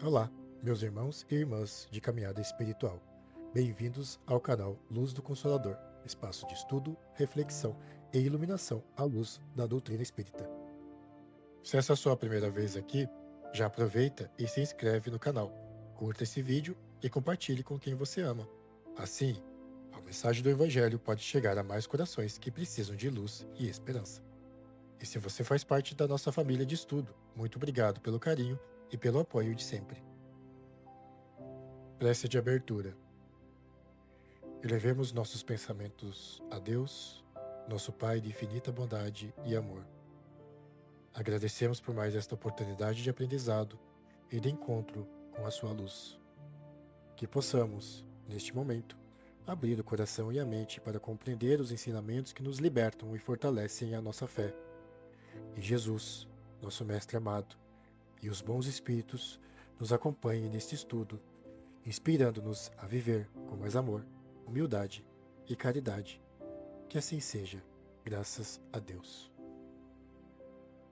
Olá, meus irmãos e irmãs de caminhada espiritual. Bem-vindos ao canal Luz do Consolador, espaço de estudo, reflexão e iluminação à luz da doutrina espírita. Se essa é a sua primeira vez aqui, já aproveita e se inscreve no canal. Curta esse vídeo e compartilhe com quem você ama. Assim, a mensagem do Evangelho pode chegar a mais corações que precisam de luz e esperança. E se você faz parte da nossa família de estudo, muito obrigado pelo carinho e pelo apoio de sempre. Prece de abertura. Elevemos nossos pensamentos a Deus, nosso Pai de infinita bondade e amor. Agradecemos por mais esta oportunidade de aprendizado e de encontro com a sua luz. Que possamos, neste momento, abrir o coração e a mente para compreender os ensinamentos que nos libertam e fortalecem a nossa fé. E Jesus, nosso Mestre amado, e os bons espíritos nos acompanhem neste estudo, inspirando-nos a viver com mais amor, humildade e caridade. Que assim seja, graças a Deus.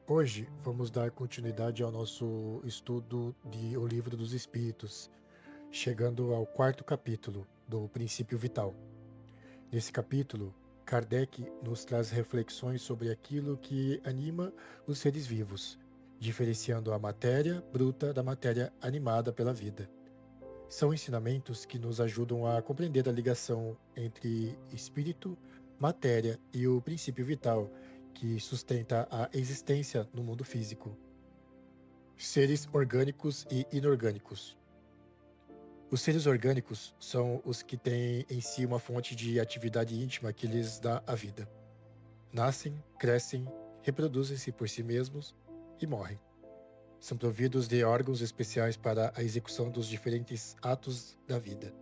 Hoje vamos dar continuidade ao nosso estudo de O Livro dos Espíritos, chegando ao quarto capítulo do Princípio Vital. Nesse capítulo, Kardec nos traz reflexões sobre aquilo que anima os seres vivos, diferenciando a matéria bruta da matéria animada pela vida. São ensinamentos que nos ajudam a compreender a ligação entre espírito, matéria e o princípio vital que sustenta a existência no mundo físico. Seres orgânicos e inorgânicos. Os seres orgânicos são os que têm em si uma fonte de atividade íntima que lhes dá a vida. Nascem, crescem, reproduzem-se por si mesmos e morrem. São providos de órgãos especiais para a execução dos diferentes atos da vida.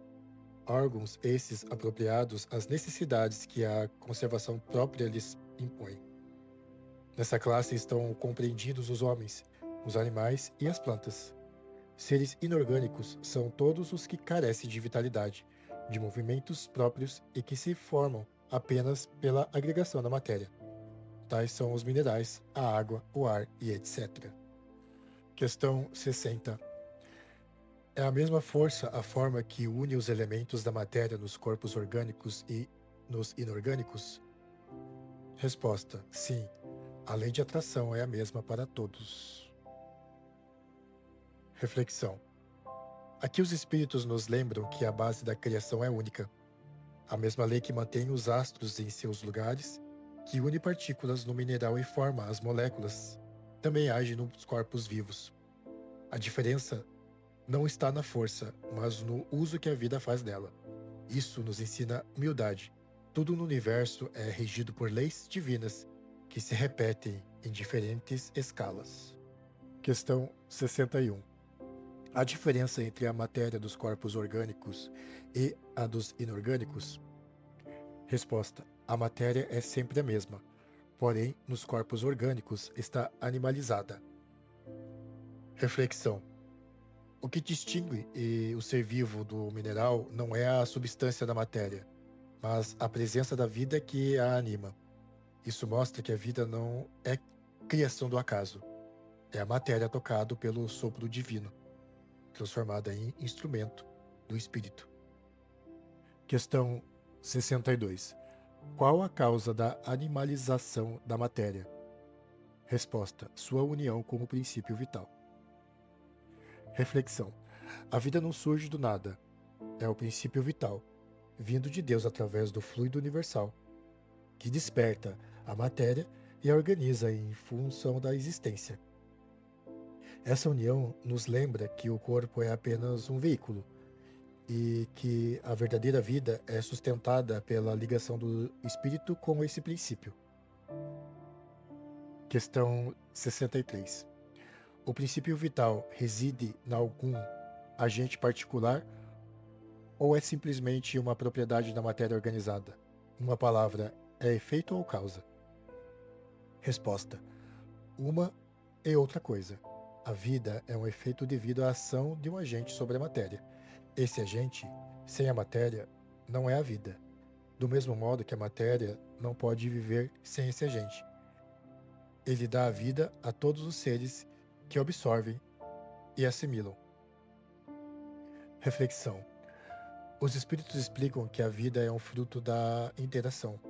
Órgãos esses apropriados às necessidades que a conservação própria lhes impõe. Nessa classe estão compreendidos os homens, os animais e as plantas. Seres inorgânicos são todos os que carecem de vitalidade, de movimentos próprios e que se formam apenas pela agregação da matéria. Tais são os minerais, a água, o ar e etc. Questão 60. É a mesma força a forma que une os elementos da matéria nos corpos orgânicos e nos inorgânicos? Resposta: sim. A lei de atração é a mesma para todos. Reflexão. Aqui os espíritos nos lembram que a base da criação é única. A mesma lei que mantém os astros em seus lugares, que une partículas no mineral e forma as moléculas, também age nos corpos vivos. A diferença não está na força, mas no uso que a vida faz dela. Isso nos ensina humildade. Tudo no universo é regido por leis divinas que se repetem em diferentes escalas. Questão 61. A diferença entre a matéria dos corpos orgânicos e a dos inorgânicos? Resposta: a matéria é sempre a mesma, porém, nos corpos orgânicos está animalizada. Reflexão. O que distingue o ser vivo do mineral não é a substância da matéria, mas a presença da vida que a anima. Isso mostra que a vida não é criação do acaso. É a matéria tocada pelo sopro divino, transformada em instrumento do espírito. Questão 62. Qual a causa da animalização da matéria? Resposta: sua união com o princípio vital. Reflexão. A vida não surge do nada. É o princípio vital, vindo de Deus através do fluido universal, que desperta a matéria e a organiza em função da existência. Essa união nos lembra que o corpo é apenas um veículo e que a verdadeira vida é sustentada pela ligação do espírito com esse princípio. Questão 63. O princípio vital reside em algum agente particular ou é simplesmente uma propriedade da matéria organizada? Uma palavra, é efeito ou causa? Resposta: uma e outra coisa. A vida é um efeito devido à ação de um agente sobre a matéria. Esse agente, sem a matéria, não é a vida. Do mesmo modo que a matéria não pode viver sem esse agente. Ele dá a vida a todos os seres que absorvem e assimilam. Reflexão. Os espíritos explicam que a vida é um fruto da interação.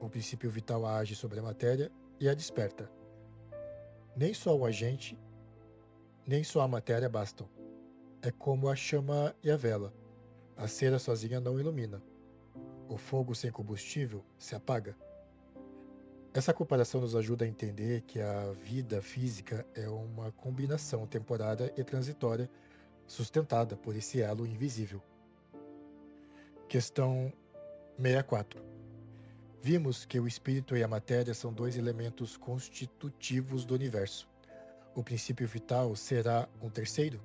O princípio vital age sobre a matéria e a desperta. Nem só o agente, nem só a matéria bastam. É como a chama e a vela. A cera sozinha não ilumina. O fogo sem combustível se apaga. Essa comparação nos ajuda a entender que a vida física é uma combinação temporária e transitória sustentada por esse elo invisível. Questão 64. Vimos que o espírito e a matéria são dois elementos constitutivos do universo. O princípio vital será um terceiro?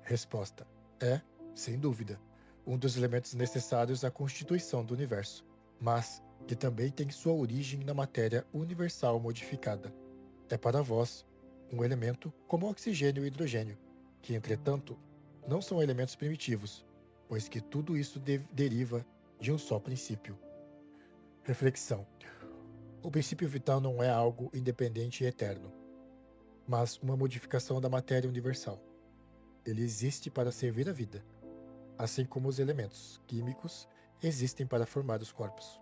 Resposta: é, sem dúvida, um dos elementos necessários à constituição do universo, mas que também tem sua origem na matéria universal modificada. É para vós um elemento como o oxigênio e o hidrogênio, que, entretanto, não são elementos primitivos, pois que tudo isso deriva de um só princípio. Reflexão. O princípio vital não é algo independente e eterno, mas uma modificação da matéria universal. Ele existe para servir a vida, assim como os elementos químicos existem para formar os corpos.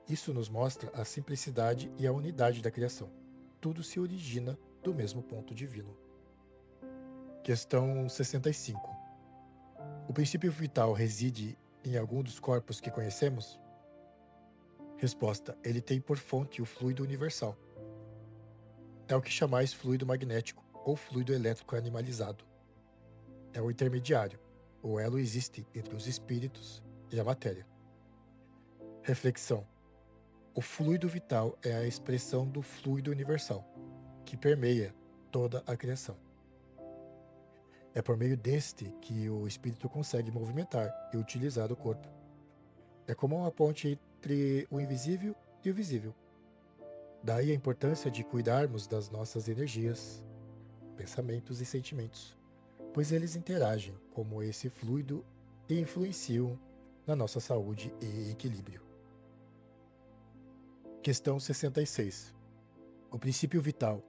Isso nos mostra a simplicidade e a unidade da criação. Tudo se origina do mesmo ponto divino. Questão 65. O princípio vital reside em algum dos corpos que conhecemos? Resposta: ele tem por fonte o fluido universal. É o que chamais fluido magnético ou fluido elétrico animalizado. É o intermediário. O elo existe entre os espíritos e a matéria. Reflexão. O fluido vital é a expressão do fluido universal, que permeia toda a criação. É por meio deste que o espírito consegue movimentar e utilizar o corpo. É como uma ponte entre o invisível e o visível. Daí a importância de cuidarmos das nossas energias, pensamentos e sentimentos, pois eles interagem como esse fluido e influenciam na nossa saúde e equilíbrio. Questão 66. O princípio vital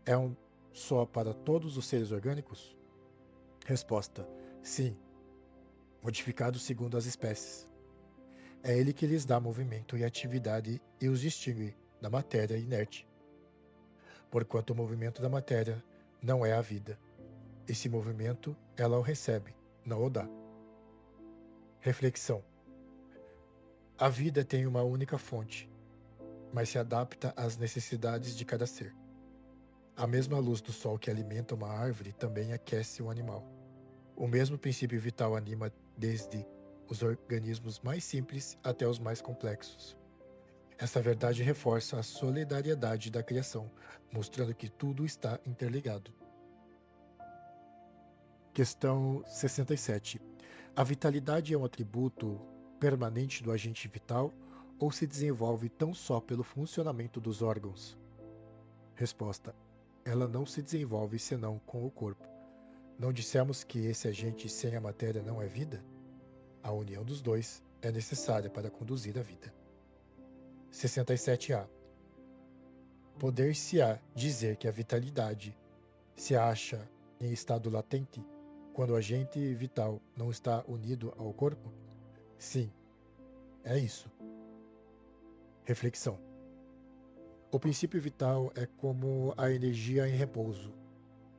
é um só para todos os seres orgânicos? Resposta: sim, modificado segundo as espécies. É ele que lhes dá movimento e atividade e os distingue da matéria inerte. Porquanto o movimento da matéria não é a vida. Esse movimento ela o recebe, não o dá. Reflexão. A vida tem uma única fonte, mas se adapta às necessidades de cada ser. A mesma luz do sol que alimenta uma árvore também aquece um animal. O mesmo princípio vital anima desde os organismos mais simples até os mais complexos. Essa verdade reforça a solidariedade da criação, mostrando que tudo está interligado. Questão 67. A vitalidade é um atributo permanente do agente vital ou se desenvolve tão só pelo funcionamento dos órgãos? Resposta: ela não se desenvolve senão com o corpo. Não dissemos que esse agente sem a matéria não é vida? A união dos dois é necessária para conduzir a vida. 67A. Poder-se-á dizer que a vitalidade se acha em estado latente quando o agente vital não está unido ao corpo? Sim, é isso. Reflexão. O princípio vital é como a energia em repouso.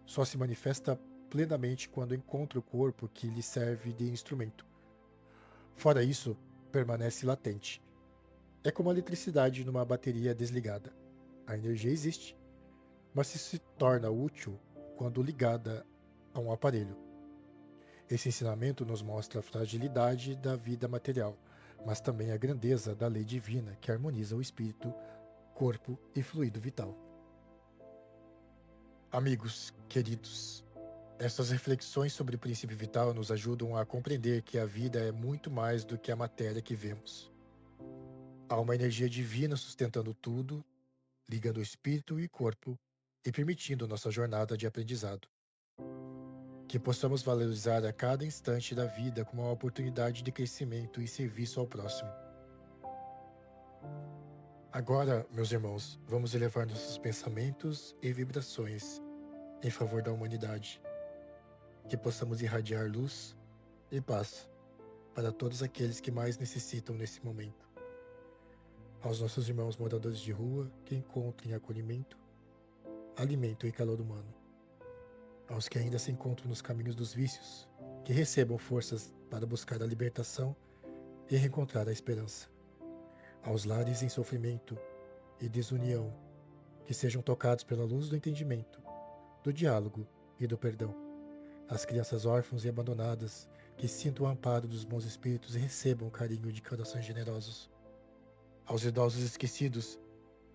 Só se manifesta plenamente quando encontra o corpo que lhe serve de instrumento. Fora isso, permanece latente. É como a eletricidade numa bateria desligada. A energia existe, mas se torna útil quando ligada a um aparelho. Esse ensinamento nos mostra a fragilidade da vida material, mas também a grandeza da lei divina que harmoniza o espírito, corpo e fluido vital. Amigos queridos, essas reflexões sobre o princípio vital nos ajudam a compreender que a vida é muito mais do que a matéria que vemos. Há uma energia divina sustentando tudo, ligando espírito e corpo e permitindo nossa jornada de aprendizado. Que possamos valorizar a cada instante da vida como uma oportunidade de crescimento e serviço ao próximo. Agora, meus irmãos, vamos elevar nossos pensamentos e vibrações em favor da humanidade. Que possamos irradiar luz, e paz para todos aqueles que mais necessitam nesse momento. Aos nossos irmãos moradores de rua que encontrem acolhimento, alimento e calor humano. Aos que ainda se encontram nos caminhos dos vícios, que recebam forças para buscar a libertação e reencontrar a esperança. Aos lares em sofrimento e desunião, que sejam tocados pela luz do entendimento, do diálogo e do perdão. Às crianças órfãs e abandonadas, que sintam o amparo dos bons espíritos e recebam o carinho de corações generosos. Aos idosos esquecidos,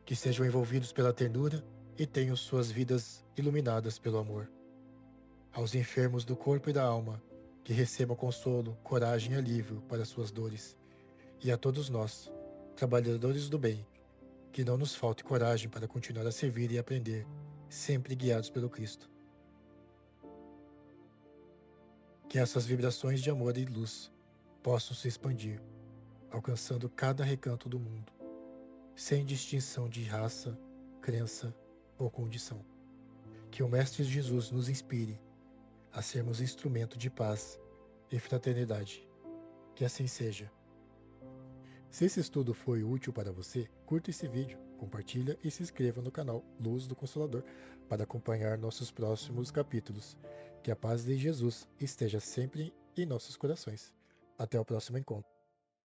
que sejam envolvidos pela ternura e tenham suas vidas iluminadas pelo amor. Aos enfermos do corpo e da alma, que recebam consolo, coragem e alívio para suas dores. E a todos nós, trabalhadores do bem, que não nos falte coragem para continuar a servir e aprender, sempre guiados pelo Cristo. Que essas vibrações de amor e luz possam se expandir, alcançando cada recanto do mundo, sem distinção de raça, crença ou condição. Que o Mestre Jesus nos inspire a sermos instrumento de paz e fraternidade. Que assim seja. Se esse estudo foi útil para você, curta esse vídeo, compartilha e se inscreva no canal Luz do Consolador para acompanhar nossos próximos capítulos. Que a paz de Jesus esteja sempre em nossos corações. Até o próximo encontro.